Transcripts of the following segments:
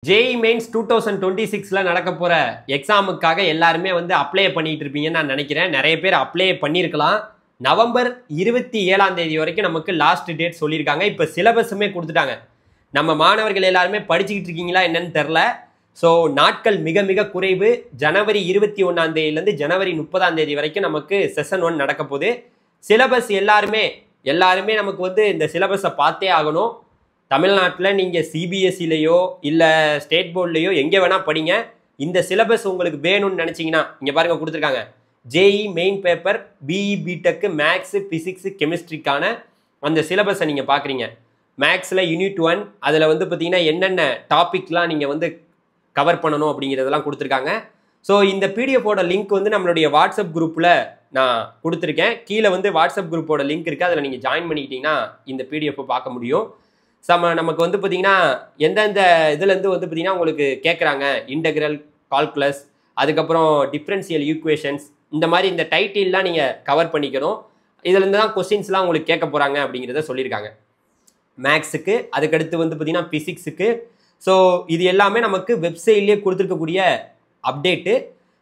JEE Mains 2026ல நடக்க போற எக்ஸாமுக்காக எல்லாருமே அப்ளை பண்ணிட்டு இருப்பீங்கன்னு நான் நினைக்கிறேன். நிறைய பேர் அப்ளை பண்ணியிருக்கலாம். நவம்பர் 27ஆம் தேதி வரைக்கும் நமக்கு லாஸ்ட் டேட் சொல்லியிருக்காங்க. இப்போ சிலபஸுமே கொடுத்துட்டாங்க. நம்ம மாணவர்கள் எல்லாருமே படிச்சுக்கிட்டு இருக்கீங்களா என்னன்னு தெரில. ஸோ நாட்கள் மிக மிக குறைவு. ஜனவரி 21ஆம் தேதியிலேருந்து ஜனவரி 30ஆம் தேதி வரைக்கும் நமக்கு செஷன் 1 நடக்க போகுது. சிலபஸ் எல்லாருமே நமக்கு இந்த சிலபஸை பார்த்தே ஆகணும். தமிழ்நாட்டில் நீங்கள் சிபிஎஸ்சிலையோ இல்லை ஸ்டேட் போர்ட்லேயோ எங்கே வேணால் படிங்க. இந்த சிலபஸ் உங்களுக்கு வேணும்னு நினச்சிங்கன்னா இங்கே பாருங்கள் கொடுத்துருக்காங்க. JEE மெயின் பேப்பர் பிஇ பிடெக்கு மேக்ஸு ஃபிசிக்ஸு கெமிஸ்ட்ரிக்கான அந்த சிலபஸை நீங்கள் பார்க்குறீங்க. மேக்ஸில் யூனிட் 1 அதில் பார்த்தீங்கன்னா என்னென்ன டாபிக்லாம் நீங்கள் கவர் பண்ணணும் அப்படிங்கிறதெல்லாம் கொடுத்துருக்காங்க. ஸோ இந்த பிடிஎஃபோட லிங்க் நம்மளுடைய வாட்ஸ்அப் குரூப்பில் நான் கொடுத்துருக்கேன். கீழே வாட்ஸ்அப் குரூப்போட லிங்க் இருக்குது. அதில் நீங்கள் ஜாயின் பண்ணிக்கிட்டீங்கன்னா இந்த பிடிஎஃப்பை பார்க்க முடியும். நமக்கு பார்த்தீங்கன்னா எந்தெந்த இதுலேருந்து பார்த்தீங்கன்னா உங்களுக்கு கேட்குறாங்க. இன்டெக்ரல், கால்குலஸ், அதுக்கப்புறம் டிஃப்ரென்ஷியல் ஈக்குவேஷன்ஸ், இந்த மாதிரி இந்த டைட்டில்லாம் நீங்கள் கவர் பண்ணிக்கணும். இதுலேருந்து தான் கொஸ்டின்ஸ்லாம் உங்களுக்கு கேட்க போகிறாங்க அப்படிங்கிறத சொல்லியிருக்காங்க. மேக்ஸுக்கு, அதுக்கடுத்து பார்த்தீங்கன்னா ஃபிசிக்ஸுக்கு. ஸோ இது எல்லாமே நமக்கு வெப்சைட்லேயே கொடுத்துருக்கக்கூடிய அப்டேட்டு.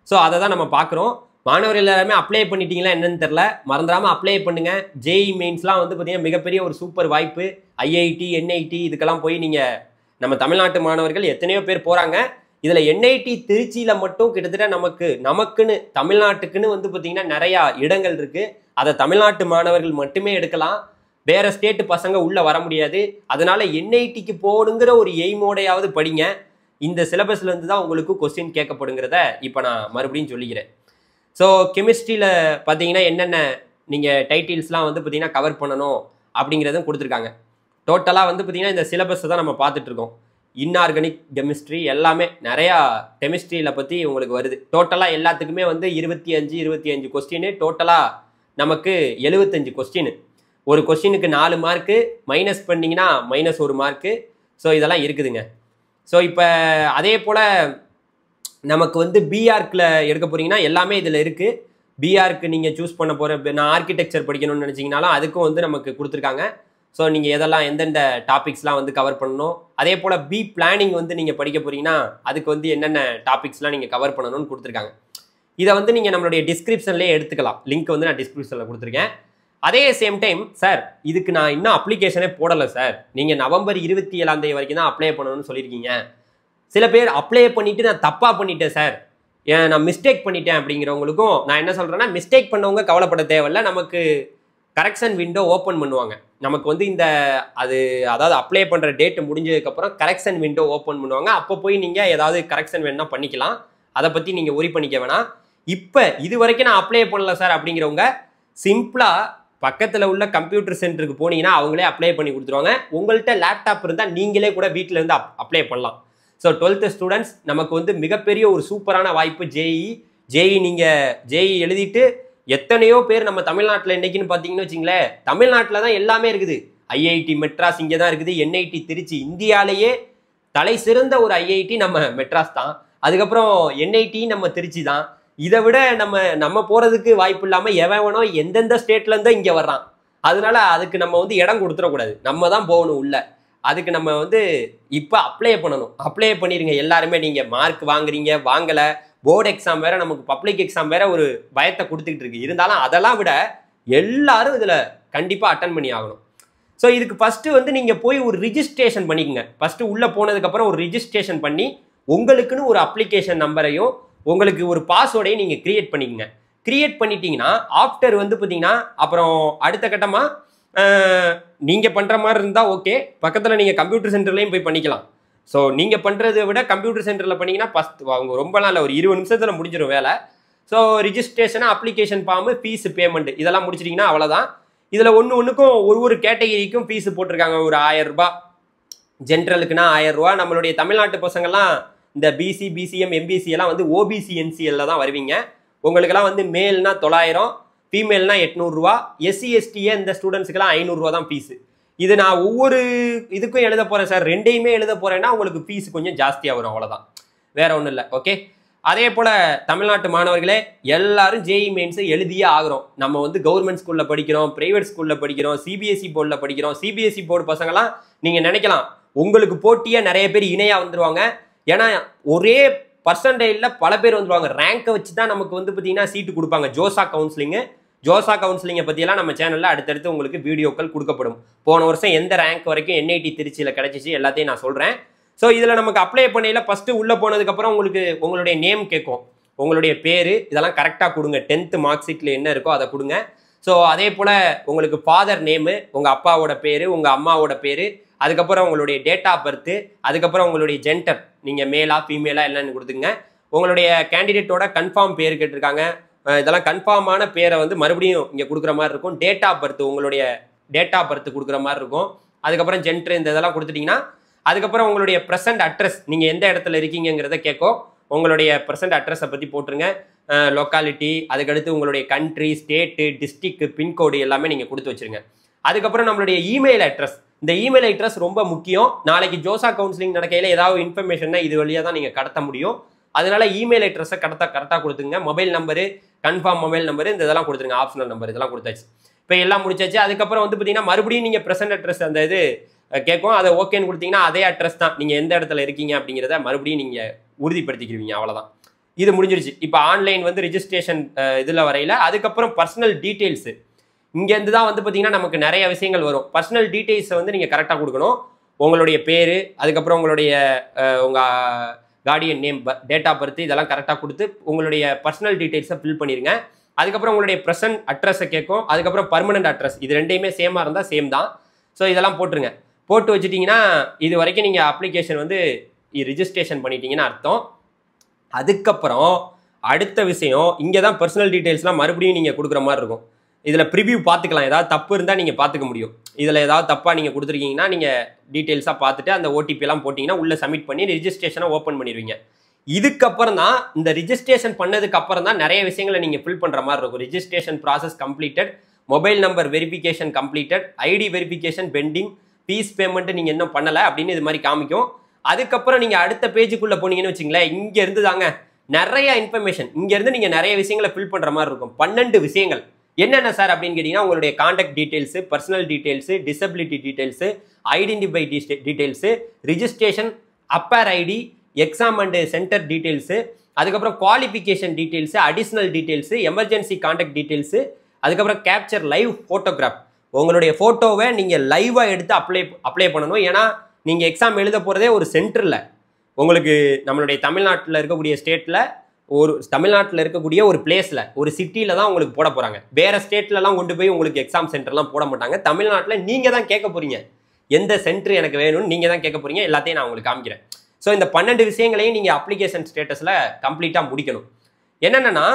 ஸோ அதை தான் நம்ம பார்க்குறோம். மாணவர்கள் எல்லாருமே அப்ளை பண்ணிட்டீங்களா என்னன்னு தெரில. மறந்துடாமல் அப்ளை பண்ணுங்கள். JEE மெயின்ஸ்லாம் பார்த்தீங்கன்னா மிகப்பெரிய ஒரு சூப்பர் வாய்ப்பு. IIT, NIT இதுக்கெல்லாம் போய் நீங்கள் நம்ம தமிழ்நாட்டு மாணவர்கள் எத்தனையோ பேர் போகிறாங்க. இதில் NIT திருச்சியில் மட்டும் கிட்டத்தட்ட நமக்குன்னு தமிழ்நாட்டுக்குன்னு பார்த்தீங்கன்னா நிறையா இடங்கள் இருக்குது. அதை தமிழ்நாட்டு மாணவர்கள் மட்டுமே எடுக்கலாம். வேறு ஸ்டேட்டு பசங்க உள்ளே வர முடியாது. அதனால் NITக்கு போகணுங்கிற ஒரு எய்மோடையாவது படிங்க. இந்த சிலபஸ்லேருந்து தான் உங்களுக்கு கொஸ்டின் கேட்கப்படுங்கிறத இப்போ நான் மறுபடியும் சொல்லிக்கிறேன். ஸோ கெமிஸ்ட்ரியில் பார்த்தீங்கன்னா என்னென்ன நீங்கள் டைட்டில்ஸ்லாம் பார்த்தீங்கன்னா கவர் பண்ணணும் அப்படிங்கிறதும் கொடுத்துருக்காங்க. டோட்டலாக பார்த்தீங்கன்னா இந்த சிலபஸை தான் நம்ம பார்த்துட்ருக்கோம். இன்ஆர்கானிக் கெமிஸ்ட்ரி எல்லாமே நிறையா கெமிஸ்ட்ரியில் பற்றி உங்களுக்கு வருது. டோட்டலாக எல்லாத்துக்குமே 25 கொஸ்டின். டோட்டலாக நமக்கு 75 கொஸ்டின். ஒரு கொஸ்டினுக்கு 4 மார்க்கு, மைனஸ் பண்ணிங்கன்னா -1 மார்க்கு. ஸோ இதெல்லாம் இருக்குதுங்க. ஸோ இப்போ அதே போல் நமக்கு பிஆர்க்கில் எடுக்க போகிறீங்கன்னா எல்லாமே இதில் இருக்குது. பிஆர்க்கு நீங்கள் சூஸ் பண்ண போகிற, நான் ஆர்கிடெக்சர் படிக்கணும்னு நினச்சிங்கனாலும் அதுக்கும் நமக்கு கொடுத்துருக்காங்க. ஸோ நீங்கள் எதெல்லாம் எந்தெந்த டாபிக்ஸ்லாம் கவர் பண்ணணும். அதே போல் பி பிளானிங் நீங்கள் படிக்க போகிறீங்கன்னா அதுக்கு என்னென்ன டாபிக்ஸ்லாம் நீங்கள் கவர் பண்ணணும்னு கொடுத்துருக்காங்க. இதை நீங்கள் நம்மளுடைய டிஸ்கிரிப்ஷன்லேயே எடுத்துக்கலாம். லிங்க் நான் டிஸ்கிரிப்ஷனில் கொடுத்துருக்கேன். அதே சேம் டைம், சார் இதுக்கு நான் இன்னும் அப்ளிகேஷனே போடலை சார், நீங்கள் நவம்பர் 27ஆம் தேதி வரைக்கும் தான் அப்ளை பண்ணணும்னு சொல்லியிருக்கீங்க. சில பேர் அப்ளை பண்ணிவிட்டு நான் தப்பாக பண்ணிட்டேன் சார், நான் மிஸ்டேக் பண்ணிட்டேன் அப்படிங்கிறவங்களுக்கும் நான் என்ன சொல்கிறேன்னா, மிஸ்டேக் பண்ணவங்க கவலைப்பட தேவையில்லை. நமக்கு கரெக்ஷன் விண்டோ ஓப்பன் பண்ணுவாங்க. நமக்கு அதாவது அப்ளை பண்ணுற டேட் முடிஞ்சதுக்கப்புறம் கரெக்ஷன் விண்டோ ஓப்பன் பண்ணுவாங்க. அப்போ போய் நீங்கள் ஏதாவது கரெக்ஷன் வேணுன்னா பண்ணிக்கலாம். அதை பற்றி நீங்கள் ஒரி பண்ணிக்க வேணாம். இப்போ இது வரைக்கும் நான் அப்ளை பண்ணல சார் அப்படிங்கிறவங்க சிம்பிளாக பக்கத்தில் உள்ள கம்ப்யூட்டர் சென்டருக்கு போனீங்கன்னா அவங்களே அப்ளை பண்ணி கொடுத்துருவாங்க. உங்கள்கிட்ட லேப்டாப் இருந்தால் நீங்களே கூட வீட்டில் இருந்து அப்ளை பண்ணலாம். ஸோ 12th ஸ்டூடெண்ட்ஸ் நமக்கு மிகப்பெரிய ஒரு சூப்பரான வாய்ப்பு JEE. நீங்கள் JEE எழுதிட்டு எத்தனையோ பேர் நம்ம தமிழ்நாட்டில் இன்றைக்கின்னு பார்த்தீங்கன்னு வச்சிங்களேன், தமிழ்நாட்டில் தான் எல்லாமே இருக்குது. IIT மெட்ராஸ் இங்கே தான் இருக்குது. NIT திருச்சி. இந்தியாவிலேயே தலை சிறந்த ஒரு IIT நம்ம மெட்ராஸ் தான். அதுக்கப்புறம் NIT நம்ம திருச்சி தான். இதை விட நம்ம போகிறதுக்கு வாய்ப்பு இல்லாமல் எவனோ எந்தெந்த ஸ்டேட்லேருந்தோ இங்கே வர்றான். அதனால அதுக்கு நம்ம இடம் கொடுத்துடக்கூடாது. நம்ம தான் போகணும் உள்ள. அதுக்கு நம்ம இப்போ அப்ளை பண்ணணும். அப்ளை பண்ணிடுங்க எல்லாருமே. நீங்கள் மார்க் வாங்குறீங்க வாங்கலை, போர்டு எக்ஸாம் வேறு, நமக்கு பப்ளிக் எக்ஸாம் வேறு ஒரு பயத்தை கொடுத்துக்கிட்டு இருக்கு. இருந்தாலும் அதெல்லாம் விட எல்லாரும் இதில் கண்டிப்பாக அட்டன் பண்ணி ஆகணும். ஸோ இதுக்கு ஃபஸ்ட்டு நீங்கள் போய் ஒரு ரிஜிஸ்ட்ரேஷன் பண்ணிக்கோங்க. ஃபஸ்ட்டு உள்ளே போனதுக்கப்புறம் ஒரு ரிஜிஸ்ட்ரேஷன் பண்ணி உங்களுக்குன்னு ஒரு அப்ளிகேஷன் நம்பரையும் உங்களுக்கு ஒரு பாஸ்வேர்டையும் நீங்கள் க்ரியேட் பண்ணிக்கோங்க. க்ரியேட் பண்ணிட்டீங்கன்னா ஆஃப்டர் பார்த்தீங்கன்னா அப்புறம் அடுத்த கட்டமாக நீங்கள் பண்ணுற மாதிரி இருந்தால் ஓகே, பக்கத்தில் நீங்கள் கம்ப்யூட்டர் சென்டர்லேயும் போய் பண்ணிக்கலாம். ஸோ நீங்கள் பண்ணுறதை விட கம்ப்யூட்டர் சென்டரில் பண்ணிங்கன்னா அவங்க ரொம்ப நாள் ஒரு 20 நிமிஷத்தில் முடிஞ்சிடும் வேலை. ஸோ ரிஜிஸ்ட்ரேஷனாக அப்ளிகேஷன் ஃபார்மு, ஃபீஸு, பேமெண்ட் இதெல்லாம் முடிச்சிட்டிங்கன்னா அவ்வளோதான். இதில் ஒன்றுக்கும் ஒரு கேட்டகிரிக்கும் ஃபீஸு போட்டிருக்காங்க. ஒரு 1000 ரூபா, ஜென்ரலுக்குன்னா 1000 ரூபா. நம்மளுடைய தமிழ்நாட்டு பசங்கள்லாம் இந்த BC, BCM, MBC எல்லாம் OBC, NCL தான் வருவீங்க. உங்களுக்கெல்லாம் மேல்னா 900, ஃபீமேல்னா 800 ரூபா. SC, ST இந்த ஸ்டூடெண்ட்ஸுக்கெல்லாம் 500 ரூபா தான் ஃபீஸு. இது நான் ஒவ்வொரு இதுக்கும் எழுத போகிறேன் சார், ரெண்டையுமே எழுத போகிறேன்னா உங்களுக்கு ஃபீஸ் கொஞ்சம் ஜாஸ்தியாக வரும், அவ்வளோதான், வேற ஒன்றும் இல்லை. ஓகே. அதே போல் தமிழ்நாட்டு மாணவர்களே எல்லாரும் JEE மெயின்ஸை எழுதியே ஆகிறோம். நம்ம கவர்மெண்ட் ஸ்கூலில் படிக்கிறோம், ப்ரைவேட் ஸ்கூலில் படிக்கிறோம், CBSE போர்டில் படிக்கிறோம். CBSE போர்டு பசங்களாம் நீங்கள் நினைக்கலாம் உங்களுக்கு போட்டியாக நிறைய பேர் இணையாக வந்துடுவாங்க. ஏன்னா ஒரே பர்சன்டேஜில் பல பேர் வந்துருவாங்க. ரேங்கை வச்சு தான் நமக்கு வந்து பார்த்தீங்கன்னா சீட்டு கொடுப்பாங்க. ஜோசா கவுன்சிலிங்கை பற்றியெல்லாம் நம்ம சேனலில் அடுத்தடுத்து உங்களுக்கு வீடியோக்கள் கொடுக்கப்படும். போன வருஷம் எந்த ரேங்க் வரைக்கும் NIT திருச்சியில் கிடச்சிச்சு எல்லாத்தையும் நான் சொல்கிறேன். ஸோ இதில் நமக்கு அப்ளை பண்ணையில் ஃபஸ்ட்டு உள்ளே போனதுக்கப்புறம் உங்களுடைய நேம் கேட்கும், உங்களுடைய பேர் இதெல்லாம் கரெக்டாக கொடுங்க. 10th மார்க் ஷீட்டில் என்ன இருக்கோ அதை கொடுங்க. ஸோ அதே போல் உங்களுக்கு ஃபாதர் நேமு, உங்கள் அப்பாவோட பேர், உங்கள் அம்மாவோட பேர், அதுக்கப்புறம் உங்களுடைய டேட் ஆஃப் பர்த்து, அதுக்கப்புறம் உங்களுடைய ஜெண்டர், நீங்கள் மேலா ஃபீமேலா என்னன்னு கொடுத்துங்க. உங்களுடைய கேண்டிடேட்டோட கன்ஃபார்ம் பேர் கேட்டிருக்காங்க. இதெல்லாம் கன்ஃபார்மான பேரை வந்து மறுபடியும் இங்கே கொடுக்குற மாதிரி இருக்கும். டேட் ஆஃப் பர்த், உங்களுடைய டேட் ஆஃப் பர்த் கொடுக்குற மாதிரி இருக்கும். அதுக்கப்புறம் ஜெண்டர் இந்த இதெல்லாம் கொடுத்துட்டிங்கன்னா அதுக்கப்புறம் உங்களுடைய ப்ரெசன்ட் அட்ரஸ், நீங்கள் எந்த இடத்துல இருக்கீங்கிறத கேட்கும். உங்களுடைய ப்ரெசன்ட் அட்ரஸை பற்றி போட்டுருங்க. லொக்காலிட்டி, அதுக்கடுத்து உங்களுடைய கண்ட்ரி, ஸ்டேட்டு, டிஸ்ட்ரிக்ட், பின்கோடு எல்லாமே நீங்கள் கொடுத்து வச்சுருங்க. அதுக்கப்புறம் நம்மளுடைய இமெயில் அட்ரஸ், இந்த இமெயில் அட்ரஸ் ரொம்ப முக்கியம். நாளைக்கு ஜோசா கவுன்சிலிங் நடக்கையில் ஏதாவது இன்ஃபர்மேஷன்னா இது வழியாக தான் நீங்கள் கடத்த முடியும். அதனால இமெயில் அட்ரஸை கரெக்டாக கொடுத்துங்க. Mobile number, confirm mobile number, இந்த இதெல்லாம் கொடுத்துருங்க. ஆப்ஷனல் நம்பர் இதெல்லாம் கொடுத்தாச்சு. இப்போ எல்லாம் முடிச்சாச்சு. அதுக்கப்புறம் வந்து பார்த்தீங்கன்னா மறுபடியும் நீங்கள் ப்ரெசன்ட் அட்ரஸ் அந்த இது கேட்கும். அதை ஓகேன்னு கொடுத்தீங்கன்னா அதே அட்ரஸ் தான், நீங்கள் எந்த இடத்துல இருக்கீங்க அப்படிங்கிறத மறுபடியும் நீங்கள் உறுதிப்படுத்திக்கிடுவீங்க. அவ்வளோதான், இது முடிஞ்சிருச்சு. இப்போ ஆன்லைன் வந்து ரிஜிஸ்ட்ரேஷன் இதில் வரையில் அதுக்கப்புறம் பர்சனல் டீட்டெயில்ஸு இங்கேருந்து தான் வந்து பார்த்தீங்கன்னா நமக்கு நிறைய விஷயங்கள் வரும். பர்சனல் டீட்டெயில்ஸை வந்து நீங்கள் கரெக்டாக கொடுக்கணும். உங்களுடைய பேர், அதுக்கப்புறம் உங்களுடைய உங்கள் guardian name, date of birth இதெல்லாம் கரெக்டாக கொடுத்து உங்களுடைய பர்சனல் டீட்டெயில்ஸை ஃபில் பண்ணிடுங்க. அதுக்கப்புறம் உங்களுடைய ப்ரெசன்ட் அட்ரஸை கேட்கும். அதுக்கப்புறம் பர்மனன்ட் அட்ரஸ், இது ரெண்டையுமே சேமாக இருந்தால் சேம் தான். ஸோ இதெல்லாம் போட்டுருங்க. போட்டு வச்சுட்டிங்கன்னா இது வரைக்கும் நீங்கள் அப்ளிகேஷன் வந்து ரிஜிஸ்ட்ரேஷன் பண்ணிட்டீங்கன்னு அர்த்தம். அதுக்கப்புறம் அடுத்த விஷயம், இங்கே தான் பர்சனல் டீட்டெயில்ஸ்லாம் மறுபடியும் நீங்கள் கொடுக்குற மாதிரி இருக்கும். இதில் ப்ரிவியூ பார்த்துக்கலாம். ஏதாவது தப்பு இருந்தால் நீங்கள் பார்த்துக்க முடியும். இதில் ஏதாவது தப்பாக நீங்கள் கொடுத்துருக்கீங்கன்னா நீங்கள் டீட்டெயில்ஸாக பார்த்துட்டு அந்த OTP எல்லாம் போட்டிங்கன்னா உள்ளே சப்மிட் பண்ணி ரிஜிஸ்ட்ரேஷனை ஓப்பன் பண்ணிடுவீங்க. இதுக்கப்புறம் தான், இந்த ரிஜிஸ்ட்ரேஷன் பண்ணதுக்கு அப்புறம் தான் நிறைய விஷயங்களை நீங்கள் ஃபில் பண்ணுற மாதிரி இருக்கும். Registration process completed, mobile number verification completed, ID verification pending, fees payment நீங்கள் இன்னும் பண்ணலை அப்படின்னு இது மாதிரி காமிக்கும். அதுக்கப்புறம் நீங்கள் அடுத்த பேஜுக்குள்ளே போனீங்கன்னு வச்சுங்களேன், இங்கேருந்து தாங்க நிறைய இன்ஃபர்மேஷன், இங்கேருந்து நீங்கள் நிறைய விஷயங்களை ஃபில் பண்ணுற மாதிரி இருக்கும். 12 விஷயங்கள் என்னென்ன சார் அப்படின்னு கேட்டிங்கன்னா, உங்களுடைய contact details, personal details, disability details, identify details, registration, APAAR ID, exam and centre details, அதுக்கப்புறம் qualification details, additional details, emergency contact details, அதுக்கப்புறம் கேப்சர் லைவ் ஃபோட்டோகிராஃப், உங்களுடைய ஃபோட்டோவை நீங்கள் லைவாக எடுத்து அப்ளை பண்ணணும். ஏன்னா நீங்கள் எக்ஸாம் எழுத போகிறதே ஒரு சென்டரில், உங்களுக்கு நம்மளுடைய தமிழ்நாட்டில் இருக்கக்கூடிய ஸ்டேட்டில், தமிழ்நாட்டில் இருக்கக்கூடிய ஒரு பிளேஸில், ஒரு சிட்டியில் தான் உங்களுக்கு போட போகிறாங்க. வேறு ஸ்டேட்லலாம் கொண்டு போய் உங்களுக்கு எக்ஸாம் சென்டர்லாம் போட மாட்டாங்க. தமிழ்நாட்டில் நீங்கள் தான் கேட்க போகிறீங்க, எந்த சென்டர் எனக்கு வேணும்னு நீங்கள் தான் கேட்க போகிறீங்க. எல்லாத்தையும் நான் உங்களுக்கு காமிக்கிறேன். ஸோ இந்த 12 விஷயங்களையும் நீங்கள் அப்ளிகேஷன் ஸ்டேட்டஸில் கம்ப்ளீட்டாக முடிக்கணும். என்னென்னா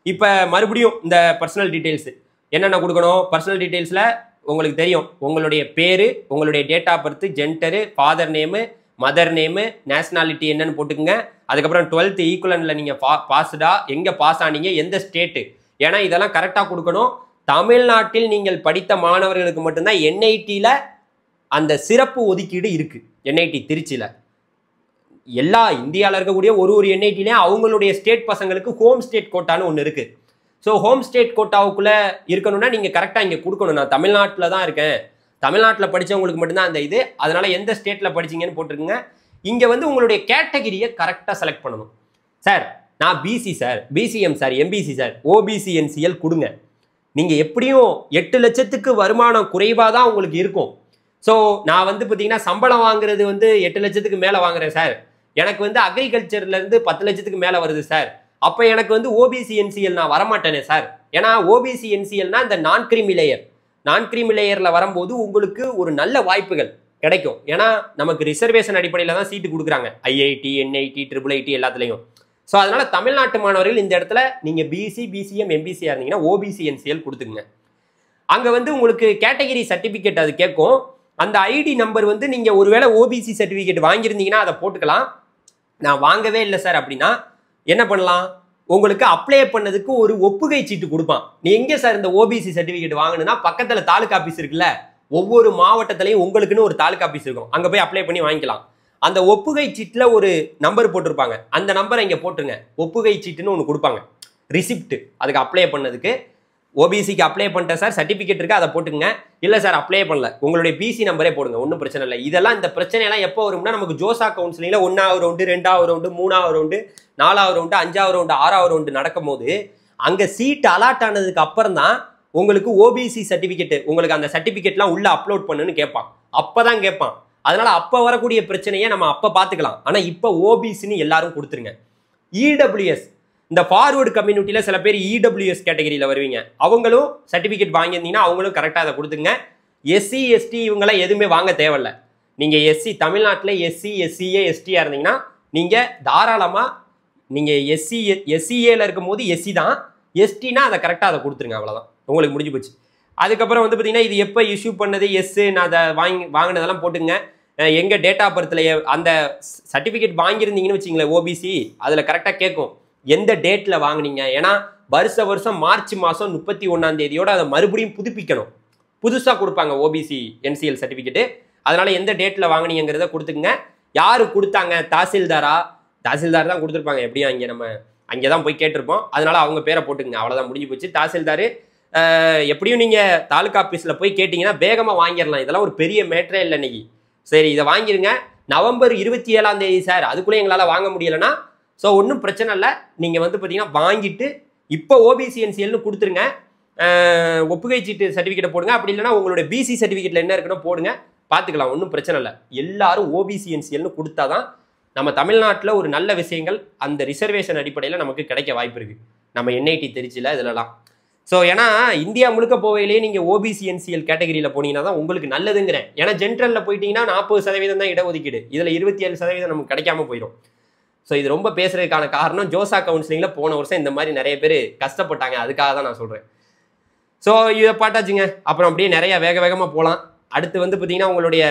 இப்போ மறுபடியும் இந்த பர்சனல் டீட்டெயில்ஸு என்னென்ன கொடுக்கணும். பர்சனல் டீட்டெயில்ஸில் உங்களுக்கு தெரியும், உங்களுடைய பேர், உங்களுடைய date of birth, gender, father name, mother name, nationality என்னன்னு போட்டுக்குங்க. அதுக்கப்புறம் 12th ஈக்குவலன்ல நீங்கள் பாஸ்டா, எங்கே பாஸ் ஆனீங்க, எந்த ஸ்டேட்டு, ஏன்னா இதெல்லாம் கரெக்டாக கொடுக்கணும். தமிழ்நாட்டில் நீங்கள் படித்த மாணவர்களுக்கு மட்டும்தான் NITயில் அந்த சிறப்பு ஒதுக்கீடு இருக்குது. NIT திருச்சியில் எல்லா இந்தியாவில் இருக்கக்கூடிய ஒரு NITலையும் அவங்களுடைய ஸ்டேட் பசங்களுக்கு ஹோம் ஸ்டேட் கோட்டான்னு ஒன்று இருக்குது. ஸோ ஹோம் ஸ்டேட் கோட்டாவுக்குள்ளே இருக்கணும்னா நீங்கள் கரெக்டாக இங்கே கொடுக்கணும். நான் தமிழ்நாட்டில் தான் இருக்கேன், தமிழ்நாட்டில் படித்தவங்களுக்கு மட்டும்தான் அந்த இது, அதனால் எந்த ஸ்டேட்டில் படிச்சிங்கன்னு போட்டிருக்குங்க. இங்கே வந்து உங்களுடைய கேட்டகிரியை கரெக்டாக செலக்ட் பண்ணணும். சார் நான் BC sir, BCM sir, MBC sir, OBC NCL கொடுங்க. நீங்கள் எப்படியும் 8 லட்சத்துக்கு வருமானம் குறைவாக தான் உங்களுக்கு இருக்கும். ஸோ நான் வந்து பார்த்தீங்கன்னா சம்பளம் வாங்குறது வந்து 8 லட்சத்துக்கு மேலே வாங்குறேன் சார், எனக்கு வந்து அக்ரிகல்ச்சர்லேருந்து 10 லட்சத்துக்கு மேலே வருது சார், அப்போ எனக்கு வந்து OBC NCL நான் வரமாட்டேனே சார். ஏன்னா OBC NCLனா இந்த நான் கிரீமி லேயரில் வரும்போது உங்களுக்கு ஒரு நல்ல வாய்ப்புகள் கிடைக்கும். ஏன்னா நமக்கு ரிசர்வேஷன் அடிப்படையில் தான் சீட்டு கொடுக்குறாங்க, IIT, NIT, IIIT எல்லாத்துலேயும். ஸோ அதனால் தமிழ்நாட்டு மாணவர்கள் இந்த இடத்துல நீங்கள் BC, BCM, MBC இருந்தீங்கன்னா OBC NCL கொடுத்துக்குங்க. அங்கே வந்து உங்களுக்கு கேட்டகிரி சர்டிஃபிகேட் அது கேட்கும். அந்த ஐடி நம்பர் வந்து நீங்கள் ஒருவேளை OBC சர்டிஃபிகேட் வாங்கியிருந்தீங்கன்னா அதை போட்டுக்கலாம். நான் வாங்கவே இல்லை சார் அப்படின்னா என்ன பண்ணலாம், உங்களுக்கு அப்ளை பண்ணதுக்கு ஒரு ஒப்புகை சீட்டு கொடுப்பான். நீ எங்கே சார் இந்த OBC சர்டிஃபிகேட் வாங்கணும்னா பக்கத்தில் தாலுக்கா ஆஃபீஸ் இருக்குல்ல, ஒவ்வொரு மாவட்டத்திலையும் உங்களுக்குன்னு ஒரு தாலுக்கா ஆஃபீஸ் இருக்கும், அங்கே போய் அப்ளை பண்ணி வாங்கிக்கலாம். அந்த ஒப்புகை சீட்டில் ஒரு நம்பர் போட்டிருப்பாங்க, அந்த நம்பரை இங்கே போட்டுருங்க. ஒப்புகை சீட்டுன்னு ஒன்று கொடுப்பாங்க, ரிசிப்ட், அதுக்கு அப்ளை பண்ணதுக்கு. ஓபிசிக்கு அப்ளை பண்ணிட்டேன் சார், சர்டிஃபிகேட் இருக்கு, அதை போட்டுங்க. இல்லை சார் அப்ளை பண்ணல, உங்களுடைய பிசி நம்பரே போடுங்க, ஒன்றும் பிரச்சனை இல்லை. இதெல்லாம் இந்த பிரச்சனையெல்லாம் எப்போ வரும்னா நமக்கு ஜோசா கவுன்சிலிங்கில் 1வது ரவுண்டு 2வது ரவுண்டு 3வது ரவுண்டு 4வது ரவுண்டு 5வது ரவுண்டு 6வது ரவுண்டு நடக்கும் போது அங்கே சீட் அலாட் ஆனதுக்கு அப்புறம் தான் உங்களுக்கு ஓபிசி சர்டிஃபிகேட், உங்களுக்கு அந்த சர்டிஃபிகேட்லாம் உள்ள அப்லோட் பண்ணுன்னு கேட்பான். அப்பதான் கேட்பான். அதனால அப்போ வரக்கூடிய பிரச்சனையை நம்ம அப்போ பார்த்துக்கலாம். ஆனால் இப்போ ஓபிசின்னு எல்லாரும் கொடுத்துருங்க. இடபிள்யூஎஸ், இந்த ஃபார்வர்டு கம்யூனிட்டியில் சில பேர் இடபிள்யூஎஸ் கேட்டகரியில் வருவீங்க, அவங்களும் சர்டிஃபிகேட் வாங்கியிருந்தீங்கன்னா அவங்களும் கரெக்டாக அதை கொடுத்துங்க. எஸ்சி எஸ்டி இவங்களாம் எதுவுமே வாங்க தேவையில்ல. நீங்கள் எஸ்சி தமிழ்நாட்டில் எஸ்சி எஸ்சிஏ எஸ்டியாக இருந்தீங்கன்னா நீங்கள் தாராளமாக நீங்கள் எஸ்சிஏல இருக்கும் போது எஸ்சி தான், எஸ்டினா அதை கரெக்டாக அதை கொடுத்துருங்க, அவ்வளோதான், உங்களுக்கு முடிஞ்சு போச்சு. அதுக்கப்புறம் வந்து பார்த்தீங்கன்னா இது எப்போ இஷ்யூ பண்ணது, நான் அதை வாங்கினதெல்லாம் போட்டுங்க. எங்கள் டேட் ஆஃப் பர்த்தில் அந்த சர்டிஃபிகேட் வாங்கியிருந்தீங்கன்னு வச்சிங்களேன் ஓபிசி, அதில் கரெக்டாக கேட்கும் எந்த டேட்டில் வாங்கினீங்க. ஏன்னா வருஷம் மார்ச் மாதம் 31ஆம் தேதியோட அதை மறுபடியும் புதுப்பிக்கணும், புதுசாக கொடுப்பாங்க ஓபிசி என்சிஎல் சர்டிஃபிகேட்டு. அதனால் எந்த டேட்டில் வாங்கினீங்கிறத கொடுத்துக்குங்க. யார் கொடுத்தாங்க, தாசில்தார் தான் கொடுத்துருப்பாங்க, எப்படியும் அங்கே நம்ம அங்கே தான் போய் கேட்டிருப்போம், அதனால அவங்க பேரை போட்டுக்குங்க, அவ்வளோதான், முடிஞ்சு போச்சு. தாசில்தார் எப்படியும் நீங்கள் தாலுக்கா ஆஃபீஸில் போய் கேட்டிங்கன்னா வேகமாக வாங்கிடலாம், இதெல்லாம் ஒரு பெரிய மேட்டரே இல்லை இன்னைக்கு. சரி, இதை வாங்கிருங்க. நவம்பர் 27ஆம் தேதி சார், அதுக்குள்ளே எங்களால் வாங்க முடியலைன்னா ஸோ ஒன்றும் பிரச்சனை இல்லை, நீங்கள் வந்து பார்த்தீங்கன்னா வாங்கிட்டு இப்போ ஓபிசி என்சிஎல்னு கொடுத்துருங்க. ஒப்புகை சீட்டு சர்டிஃபிகேட்டை போடுங்க, அப்படி இல்லைன்னா உங்களுடைய பிசி சர்டிஃபிகேட்டில் என்ன இருக்குன்னு போடுங்க, பார்த்துக்கலாம், ஒன்றும் பிரச்சனை இல்லை. எல்லாரும் ஓபிசி என்சிஎல்னு கொடுத்தா தான் நம்ம தமிழ்நாட்டில் ஒரு நல்ல விஷயங்கள் அந்த ரிசர்வேஷன் அடிப்படையில் நமக்கு கிடைக்க வாய்ப்பு இருக்குது, நம்ம என்ஐடி திருச்சியில் இதிலலாம். ஸோ ஏன்னா இந்தியா முழுக்க போவையிலேயே நீங்கள் ஓபிசி என்சிஎல் கேட்டகரியில் போனீங்கன்னா தான் உங்களுக்கு நல்லதுங்கிறேன். ஏன்னா ஜென்ரலில் போயிட்டீங்கன்னா 40% தான் இடஒதுக்கீடு, இதில் 27% நமக்கு கிடைக்காம போயிடும். ஸோ இது ரொம்ப பேசுறதுக்கான காரணம் ஜோசா கவுன்சிலிங்கில் போன வருஷம் இந்த மாதிரி நிறைய பேர் கஷ்டப்பட்டாங்க, அதுக்காக தான் நான் சொல்கிறேன். ஸோ இதை பாட்டாச்சுங்க. அப்புறம் அப்படியே நிறைய வேகமாக போகலாம். அடுத்து வந்து பார்த்தீங்கன்னா உங்களுடைய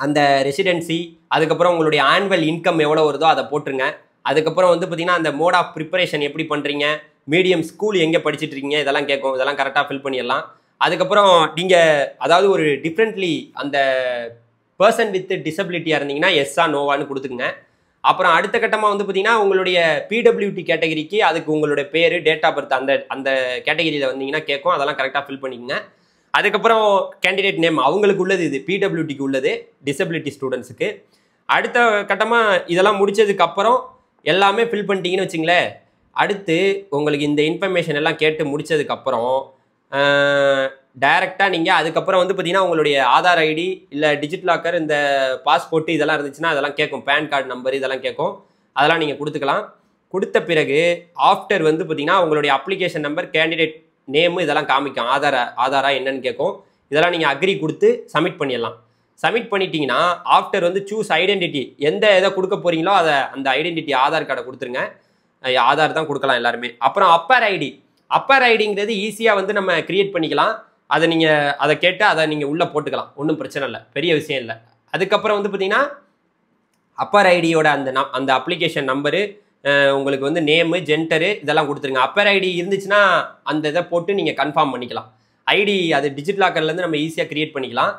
அந்த ரெசிடென்சி, அதுக்கப்புறம் உங்களுடைய ஆனுவல் இன்கம் எவ்வளோ வருதோ அதை போட்டுருங்க. அதுக்கப்புறம் வந்து பார்த்தீங்கன்னா அந்த மோட் ஆஃப் ப்ரிப்பரேஷன் எப்படி பண்ணுறீங்க, மீடியம் ஸ்கூல் எங்கே படிச்சுட்டு இருக்கீங்க, இதெல்லாம் கேட்கும், இதெல்லாம் கரெக்டாக ஃபில் பண்ணிடலாம். அதுக்கப்புறம் நீங்கள் அதாவது ஒரு டிஃப்ரெண்ட்லி அந்த பர்சன் வித் டிசபிலிட்டியாக இருந்தீங்கன்னா எஸ்ஸா நோவான்னு கொடுத்துக்குங்க. அப்புறம் அடுத்த கட்டமாக வந்து பார்த்தீங்கன்னா உங்களுடைய பிடபிள்யூடி கேட்டகரிக்கு அதுக்கு உங்களுடைய பேர், டேட் ஆஃப் பர்த் அந்த கேட்டகரியில் வந்தீங்கன்னா கேட்கும், அதெல்லாம் கரெக்டாக ஃபில் பண்ணிக்கங்க. அதுக்கப்புறம் கேண்டிடேட் நேம் அவங்களுக்கு உள்ளது, இது பிடபிள்யூடிக்கு உள்ளது, டிசபிலிட்டி ஸ்டூடெண்ட்ஸுக்கு. அடுத்த கட்டமாக இதெல்லாம் முடிச்சதுக்கப்புறம் எல்லாமே ஃபில் பண்ணிட்டீங்கன்னு வச்சுங்களேன். அடுத்து உங்களுக்கு இந்த இன்ஃபர்மேஷன் எல்லாம் கேட்டு முடிச்சதுக்கப்புறம் டைரெக்டாக நீங்கள் அதுக்கப்புறம் வந்து பார்த்தீங்கன்னா உங்களுடைய ஆதார் ஐடி இல்லை டிஜிட் லாக்கர் இந்த பாஸ்போர்ட்டு இதெல்லாம் இருந்துச்சுன்னா அதெல்லாம் கேட்கும், பேன் கார்டு நம்பர் இதெல்லாம் கேட்கும், அதெல்லாம் நீங்கள் கொடுத்துக்கலாம். கொடுத்த பிறகு ஆஃப்டர் வந்து பார்த்தீங்கன்னா உங்களுடைய அப்ளிகேஷன் நம்பர், கேண்டிடேட் நேமு இதெல்லாம் காமிக்கும், ஆதாரா என்னன்னு கேட்கும், இதெல்லாம் நீங்கள் அக்ரி கொடுத்து சப்மிட் பண்ணிடலாம். சப்மிட் பண்ணிட்டீங்கன்னா ஆஃப்டர் வந்து சூஸ் ஐடென்டிட்டி, எந்த இதை கொடுக்க போகிறீங்களோ அதை அந்த ஐடென்டிட்டி ஆதார் கார்டை கொடுத்துருங்க, ஆதார் தான் கொடுக்கலாம் எல்லாருமே. அப்புறம் அப்பர் ஐடிங்கிறது ஈஸியாக வந்து நம்ம கிரியேட் பண்ணிக்கலாம், அதை நீங்கள் அதை கேட்டு அதை நீங்கள் உள்ளே போட்டுக்கலாம், ஒன்றும் பிரச்சனை இல்லை, பெரிய விஷயம் இல்லை. அதுக்கப்புறம் வந்து பார்த்தீங்கன்னா அப்பர் ஐடியோட அந்த அப்ளிகேஷன் நம்பரு, உங்களுக்கு வந்து நேமு ஜென்டரு இதெல்லாம் கொடுத்துருங்க. அப்பர் ஐடி இருந்துச்சுன்னா அந்த இதை போட்டு நீங்கள் கன்ஃபார்ம் பண்ணிக்கலாம். ஐடி அது டிஜிட் லாக்கர்லேருந்து நம்ம ஈஸியாக கிரியேட் பண்ணிக்கலாம்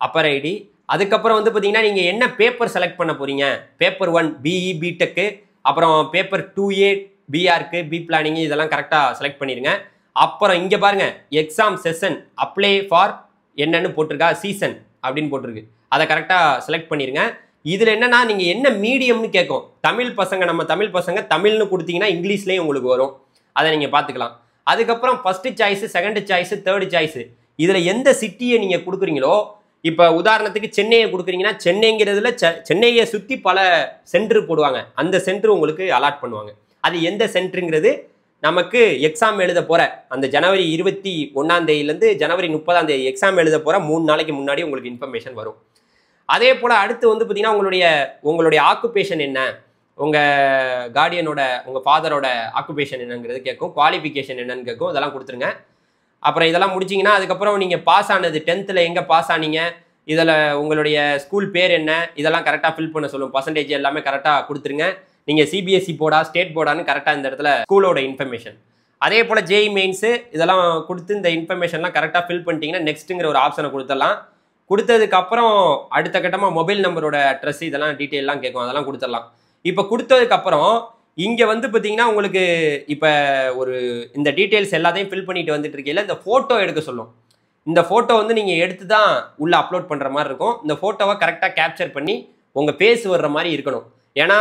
அப்பர் ஐடி. அதுக்கப்புறம் வந்து பார்த்தீங்கன்னா நீங்கள் என்ன பேப்பர் செலக்ட் பண்ண போகிறீங்க, பேப்பர் 1 பிஇ பிடெக்கு, அப்புறம் பேப்பர் 2A பிஆர்க்கு பி பிளானிங்கு இதெல்லாம் கரெக்டாக செலக்ட் பண்ணிடுங்க. அப்புறம் இங்கே பாருங்கள் எக்ஸாம் செஷன் அப்ளை ஃபார் என்னன்னு போட்டிருக்கா, சீசன் அப்படின்னு போட்டிருக்கு, அதை கரெக்டாக செலக்ட் பண்ணிடுங்க. இதில் என்னன்னா நீங்கள் என்ன மீடியம்னு கேட்கும், நம்ம தமிழ் பசங்க தமிழ்னு கொடுத்தீங்கன்னா இங்கிலீஷ்லேயும் உங்களுக்கு வரும், அதை நீங்கள் பார்த்துக்கலாம். அதுக்கப்புறம் first choice, second choice, third choice, இதில் எந்த சிட்டியை நீங்கள் கொடுக்குறீங்களோ, இப்போ உதாரணத்துக்கு சென்னையை கொடுக்குறீங்கன்னா சென்னைங்கிறதுல சென்னையை சுற்றி பல சென்டர் போடுவாங்க, அந்த சென்டர் உங்களுக்கு அலாட் பண்ணுவாங்க. அது எந்த சென்டருங்கிறது நமக்கு எக்ஸாம் எழுத போகிற அந்த ஜனவரி 21ஆம் தேதியிலேருந்து ஜனவரி 30ஆம் தேதி எக்ஸாம் எழுத போகிற 3 நாளைக்கு முன்னாடி உங்களுக்கு இன்ஃபர்மேஷன் வரும். அதே போல் அடுத்து வந்து பார்த்தீங்கன்னா உங்களுடைய ஆக்குபேஷன் என்ன, உங்கள் கார்டியனோட உங்கள் ஃபாதரோட ஆக்குபேஷன் என்னங்கிறது கேட்கும், குவாலிஃபிகேஷன் என்னன்னு கேட்கும், இதெல்லாம் கொடுத்துருங்க. அப்புறம் இதெல்லாம் முடிச்சிங்கன்னா அதுக்கப்புறம் நீங்கள் பாஸ் ஆனது 10th எங்கே பாஸ் ஆனீங்க, இதில் உங்களுடைய ஸ்கூல் பேர் என்ன, இதெல்லாம் கரெக்டாக ஃபில் பண்ண சொல்லும், பர்சன்டேஜ் எல்லாமே கரெக்டாக கொடுத்துருங்க. நீங்கள் சிபிஎஸ்சி போர்டா ஸ்டேட் போர்டான்னு கரெக்டாக இந்த இடத்துல ஸ்கூலோட இன்ஃபர்மேஷன். அதே போல் ஜேஇ மெயின்ஸு இதெல்லாம் கொடுத்து இந்த இன்ஃபர்மேஷன்லாம் கரெக்டாக ஃபில் பண்ணிட்டீங்கன்னா நெக்ஸ்ட்டுங்கிற ஒரு ஆப்ஷனை கொடுத்துடலாம். கொடுத்ததுக்கப்புறம் அடுத்த கட்டமாக மொபைல் நம்பரோட அட்ரஸ் இதெல்லாம் டீட்டெயிலாம் கேட்கும், அதெல்லாம் கொடுத்துடலாம். இப்போ கொடுத்ததுக்கப்புறம் இங்கே வந்து பார்த்தீங்கன்னா உங்களுக்கு இப்போ ஒரு இந்த டீட்டெயில்ஸ் எல்லாத்தையும் ஃபில் பண்ணிட்டு வந்துட்டு இருக்கையில் இந்த ஃபோட்டோ எடுக்க சொல்லும். இந்த ஃபோட்டோ வந்து நீங்கள் எடுத்து தான் உள்ளே அப்லோட் பண்ணுற மாதிரி இருக்கும். இந்த ஃபோட்டோவை கரெக்டாக கேப்சர் பண்ணி உங்கள் பேஸ் வர்ற மாதிரி இருக்கணும். ஏன்னா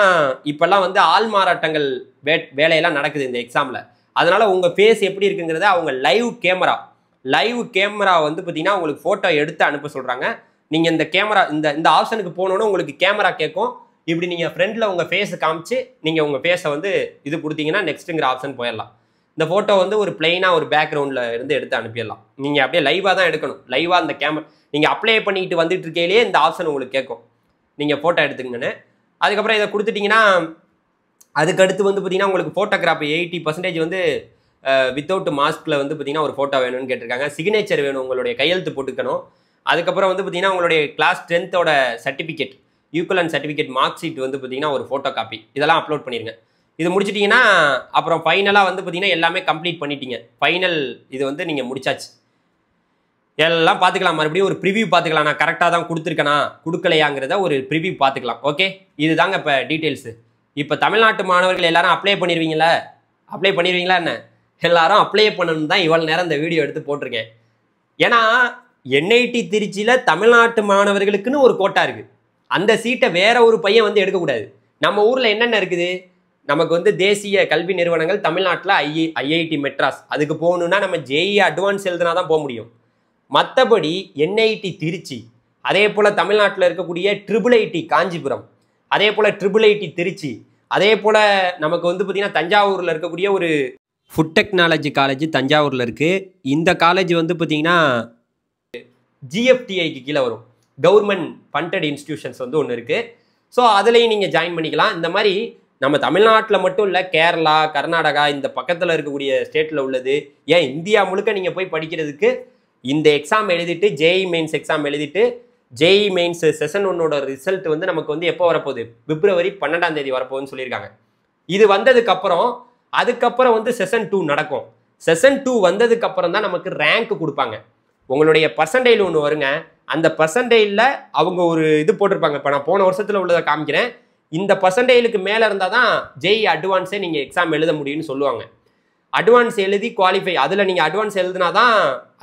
இப்போல்லாம் வந்து ஆள் மாறாட்டங்கள் வேலையெல்லாம் நடக்குது இந்த எக்ஸாமில். அதனால் உங்கள் ஃபேஸ் எப்படி இருக்குங்கிறத அவங்க லைவ் கேமரா வந்து பார்த்தீங்கன்னா உங்களுக்கு ஃபோட்டோ எடுத்து அனுப்ப சொல்கிறாங்க. நீங்கள் இந்த கேமரா இந்த ஆப்ஷனுக்கு போனோன்னு உங்களுக்கு கேமரா கேட்கும். இப்படி நீங்கள் ஃப்ரண்டில் உங்கள் ஃபேஸை காமிச்சு நீங்கள் உங்கள் ஃபேஸை வந்து இது கொடுத்தீங்கன்னா நெக்ஸ்ட்டுங்கிற ஆப்ஷன் போயிடலாம். இந்த ஃபோட்டோ வந்து ஒரு பிளெயினாக ஒரு பேக்ரவுண்டில் இருந்து எடுத்து அனுப்பிடலாம். நீங்கள் அப்படியே லைவாக தான் எடுக்கணும். லைவாக அந்த கேமரா நீங்கள் அப்ளை பண்ணிட்டு வந்துட்டு இருக்கையிலேயே இந்த ஆப்ஷன் உங்களுக்கு கேட்கும், நீங்கள் ஃபோட்டோ எடுத்துங்கன்னு. அதுக்கப்புறம் இதை கொடுத்துட்டிங்கன்னா அதுக்கடுத்து வந்து பார்த்தீங்கன்னா உங்களுக்கு ஃபோட்டோகிராஃபி 80% வந்து வித்தவுட் மாஸ்கில் வந்து பார்த்தீங்கன்னா ஒரு ஃபோட்டோ வேணும்னு கேட்டிருக்காங்க. சிக்னேச்சர் வேணும், உங்களுடைய கையெழுத்து போட்டுக்கணும். அதுக்கப்புறம் வந்து பார்த்தீங்கன்னா உங்களுடைய class 10th certificate, equivalent certificate, mark sheet வந்து பார்த்தீங்கன்னா ஒரு ஃபோட்டோ காப்பி, இதெல்லாம் அப்லோட் பண்ணிடுங்க. இது முடிச்சிட்டிங்கன்னா அப்புறம் ஃபைனலாக வந்து பார்த்தீங்கன்னா எல்லாமே கம்ப்ளீட் பண்ணிட்டீங்க. ஃபைனல் இது வந்து நீங்கள் முடிச்சாச்சு. எல்லாம் பார்த்துக்கலாம். மறுபடியும் ஒரு ப்ரிவியூ பார்த்துக்கலாம். நான் கரெக்டாக தான் கொடுத்துருக்கேனா கொடுக்கலையாங்கிறத ஒரு ப்ரிவியூ பார்த்துக்கலாம். ஓகே, இதுதாங்க இப்போ டீட்டெயில்ஸு. இப்போ தமிழ்நாட்டு மாணவர்கள் எல்லாரும் அப்ளை பண்ணிடுவீங்களா என்ன? எல்லாரும் அப்ளை பண்ணணும் தான் இவ்வளோ நேரம் இந்த வீடியோ எடுத்து போட்டிருக்கேன். ஏன்னா NIT திருச்சியில் தமிழ்நாட்டு மாணவர்களுக்குன்னு ஒரு கோட்டா இருக்குது. அந்த சீட்டை வேற ஒரு பையன் வந்து எடுக்கக்கூடாது. நம்ம ஊரில் என்னென்ன இருக்குது, நமக்கு வந்து தேசிய கல்வி நிறுவனங்கள் தமிழ்நாட்டில் IIT மெட்ராஸ், அதுக்கு போகணுன்னா நம்ம JEE அட்வான்ஸ் எழுதுனா தான் போக முடியும். மற்றபடி NIT திருச்சி, அதே போல் தமிழ்நாட்டில் இருக்கக்கூடிய IIIT காஞ்சிபுரம், அதே போல் IIIT திருச்சி, அதே போல் நமக்கு வந்து பார்த்திங்கன்னா தஞ்சாவூரில் இருக்கக்கூடிய ஒரு ஃபுட் டெக்னாலஜி காலேஜ் தஞ்சாவூரில் இருக்குது. இந்த காலேஜ் வந்து பார்த்திங்கன்னா GFTIக்கு கீழே வரும், கவர்மெண்ட் ஃபண்டட் இன்ஸ்டிடியூஷன்ஸ் வந்து ஒன்று இருக்குது. ஸோ அதுலேயும் நீங்கள் ஜாயின் பண்ணிக்கலாம். இந்த மாதிரி நம்ம தமிழ்நாட்டில் மட்டும் இல்லை, கேரளா, கர்நாடகா, இந்த பக்கத்தில் இருக்கக்கூடிய ஸ்டேட்டில் உள்ளது, ஏன் இந்தியா முழுக்க நீங்கள் போய் படிக்கிறதுக்கு இந்த எக்ஸாம் எழுதிட்டு JEE மெயின்ஸ் எக்ஸாம் எழுதிட்டு JEE மெயின்ஸ் செஷன் 1 ரிசல்ட் வந்து நமக்கு வந்து எப்போ வரப்போகுது, February 12 வரப்போகுதுன்னு சொல்லியிருக்காங்க. இது வந்ததுக்கப்புறம் அதுக்கப்புறம் வந்து செஷன் 2 நடக்கும். செஷன் 2 வந்ததுக்கப்புறம் தான் நமக்கு ரேங்க் கொடுப்பாங்க. உங்களுடைய பர்சன்டைல் ஒன்று வருங்க. அந்த பர்சன்டைலில் அவங்க ஒரு இது போட்டிருப்பாங்க. இப்போ நான் போன வருஷத்தில் உள்ளதை காமிக்கிறேன். இந்த பர்சன்டைலுக்கு மேலே இருந்தால் தான் JEE அட்வான்ஸே நீங்கள் எக்ஸாம் எழுத முடியும்னு சொல்லுவாங்க. அட்வான்ஸ் எழுதி குவாலிஃபை, அதில் நீங்கள் அட்வான்ஸ் எழுதுனா தான்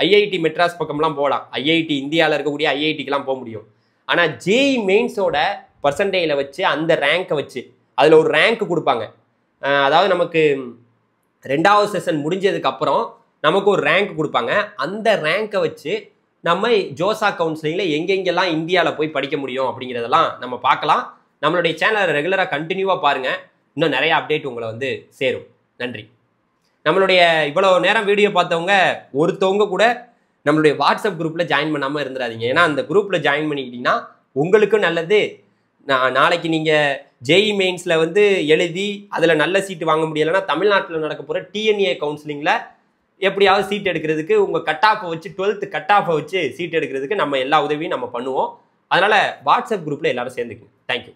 IIT மெட்ராஸ் பக்கம்லாம் போகலாம். IIT இந்தியாவில் இருக்கக்கூடிய IITக்கெலாம் போக முடியும். ஆனால் JEE மெயின்ஸோட பர்சன்டைலை வச்சு அந்த ரேங்கை வச்சு அதில் ஒரு ரேங்க் கொடுப்பாங்க. அதாவது நமக்கு 2வது செஷன் முடிஞ்சதுக்கப்புறம் நமக்கு ஒரு ரேங்க் கொடுப்பாங்க. அந்த ரேங்கை வச்சு நம்ம ஜோசா கவுன்சிலிங்கில் எங்கெங்கெல்லாம் இந்தியாவில் போய் படிக்க முடியும் அப்படிங்கிறதெல்லாம் நம்ம பார்க்கலாம். நம்மளுடைய சேனலை ரெகுலராக கண்டினியூவாக பாருங்கள். இன்னும் நிறைய அப்டேட் உங்களை வந்து சேரும். நன்றி. நம்மளுடைய இவ்வளோ நேரம் வீடியோ பார்த்தவங்க ஒருத்தவங்க கூட நம்மளுடைய வாட்ஸ்அப் குரூப்பில் ஜாயின் பண்ணாமல் இருந்துடாதீங்க. ஏன்னா அந்த குரூப்பில் ஜாயின் பண்ணிக்கிட்டிங்கன்னா உங்களுக்கும் நல்லது. நாளைக்கு நீங்கள் JEE மெயின்ஸில் வந்து எழுதி அதில் நல்ல சீட்டு வாங்க முடியலைன்னா தமிழ்நாட்டில் நடக்க போகிற TNA கவுன்சிலிங்கில் எப்படியாவது சீட் எடுக்கிறதுக்கு உங்கள் கட் ஆஃபை வச்சு 12th கட் ஆஃபை வச்சு சீட் எடுக்கிறதுக்கு நம்ம எல்லா உதவியும் நம்ம பண்ணுவோம். அதனால் வாட்ஸ்அப் குரூப்பில் எல்லாரும் சேர்ந்துக்குங்க. தேங்க்யூ.